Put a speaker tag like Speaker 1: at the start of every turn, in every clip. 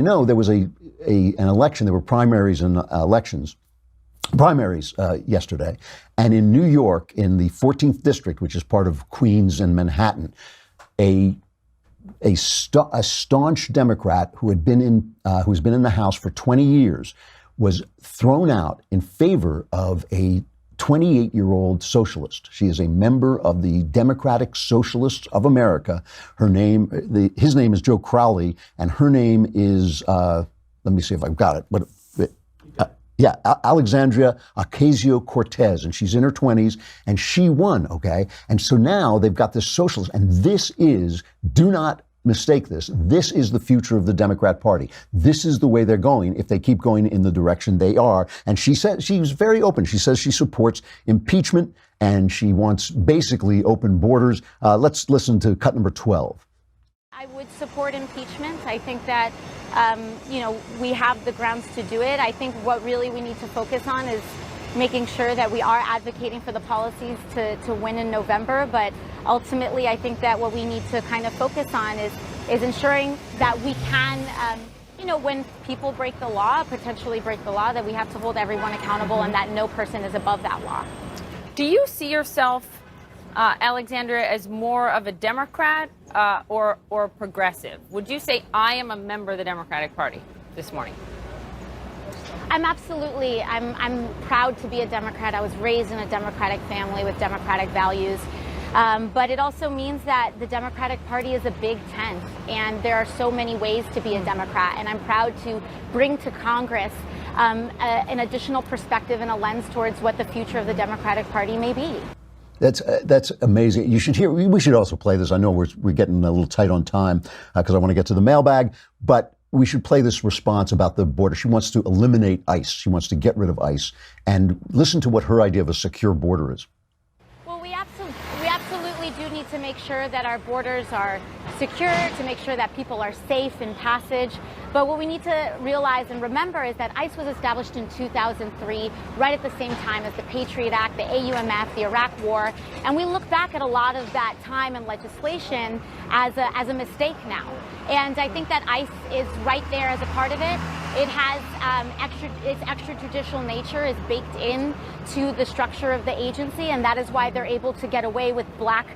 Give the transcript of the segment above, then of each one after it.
Speaker 1: No, there was an election. There were primaries and primaries yesterday. And in New York, in the 14th district, which is part of Queens and Manhattan, a staunch Democrat who's been in the House for 20 years was thrown out in favor of a 28-year-old socialist. She is a member of the Democratic Socialists of America. His name is Joe Crowley, and her name is, let me see if I've got it. Alexandria Ocasio-Cortez, and she's in her 20s, and she won, okay? And so now they've got this socialist, and this is, do not mistake this is the future of the Democrat Party. This is the way they're going if they keep going in the direction they are. And she said, she was very open. She says she supports impeachment, and she wants basically open borders. Let's listen to cut number 12.
Speaker 2: I would support impeachment. I think that, we have the grounds to do it. I think what really we need to focus on is making sure that we are advocating for the policies to win in November. But ultimately, I think that what we need to kind of focus on is ensuring that we can, when people break the law, potentially break the law, that we have to hold everyone accountable and that no person is above that law.
Speaker 3: Do you see yourself, Alexandria, as more of a Democrat or progressive? Would you say I am a member of the Democratic Party this morning?
Speaker 2: I'm proud to be a Democrat. I was raised in a Democratic family with Democratic values. But it also means that the Democratic Party is a big tent, and there are so many ways to be a Democrat. And I'm proud to bring to Congress an additional perspective and a lens towards what the future of the Democratic Party may be.
Speaker 1: That's amazing. You should hear. We should also play this. I know we're getting a little tight on time because I want to get to the mailbag, but we should play this response about the border. She wants to eliminate ICE. She wants to get rid of ICE. And listen to what her idea of a secure border is.
Speaker 2: Well, we absolutely do need to make sure that our borders are secure, to make sure that people are safe in passage. But what we need to realize and remember is that ICE was established in 2003, right at the same time as the Patriot Act, the AUMF, the Iraq War. And we look back at a lot of that time and legislation as a mistake now. And I think that ICE is right there as a part of it. It has its extrajudicial nature is baked in to the structure of the agency, and that is why they're able to get away with black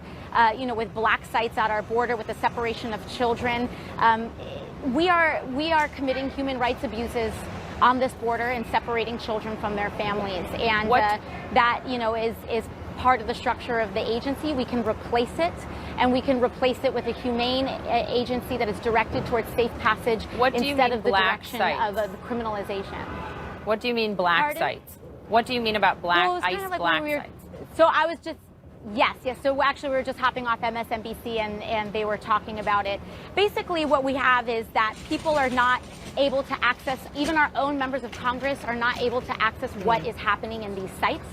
Speaker 2: sites at our border, with the separation of children. We are committing human rights abuses on this border and separating children from their families, and that is part of the structure of the agency. We can replace it, and we can replace it with a humane agency that is directed towards safe passage instead of the direction of criminalization.
Speaker 3: What do you mean black sites? What do you mean about ICE black sites?
Speaker 2: So I was just Yes. So actually, we were just hopping off MSNBC, and they were talking about it. Basically, what we have is that people are not able to access, even our own members of Congress are not able to access what is happening in these sites.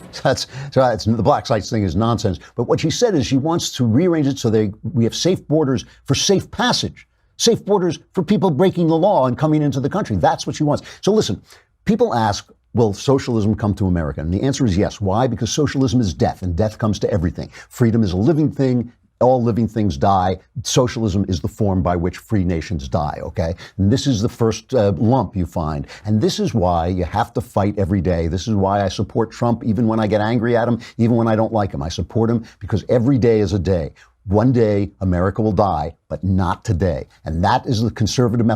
Speaker 1: The black sites thing is nonsense. But what she said is she wants to rearrange it so we have safe borders for safe passage, safe borders for people breaking the law and coming into the country. That's what she wants. So listen, people ask, will socialism come to America? And the answer is yes. Why? Because socialism is death, and death comes to everything. Freedom is a living thing. All living things die. Socialism is the form by which free nations die, okay? And this is the first lump you find. And this is why you have to fight every day. This is why I support Trump, even when I get angry at him, even when I don't like him. I support him because every day is a day. One day, America will die, but not today. And that is the conservative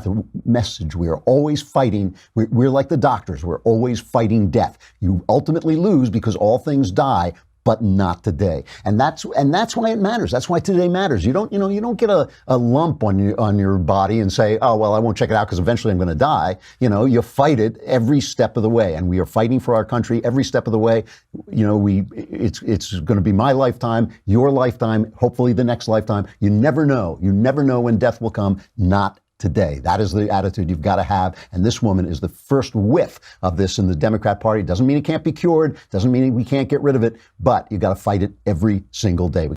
Speaker 1: message. We are always fighting. We're like the doctors. We're always fighting death. You ultimately lose because all things die, but not today. And that's why it matters. That's why today matters. You don't get a lump on your body and say, oh, well, I won't check it out because eventually I'm going to die. You fight it every step of the way. And we are fighting for our country every step of the way. It's going to be my lifetime, your lifetime, hopefully the next lifetime. You never know. You never know when death will come. Not today. That is the attitude you've got to have. And this woman is the first whiff of this in the Democrat Party. Doesn't mean it can't be cured. Doesn't mean we can't get rid of it. But you got to fight it every single day.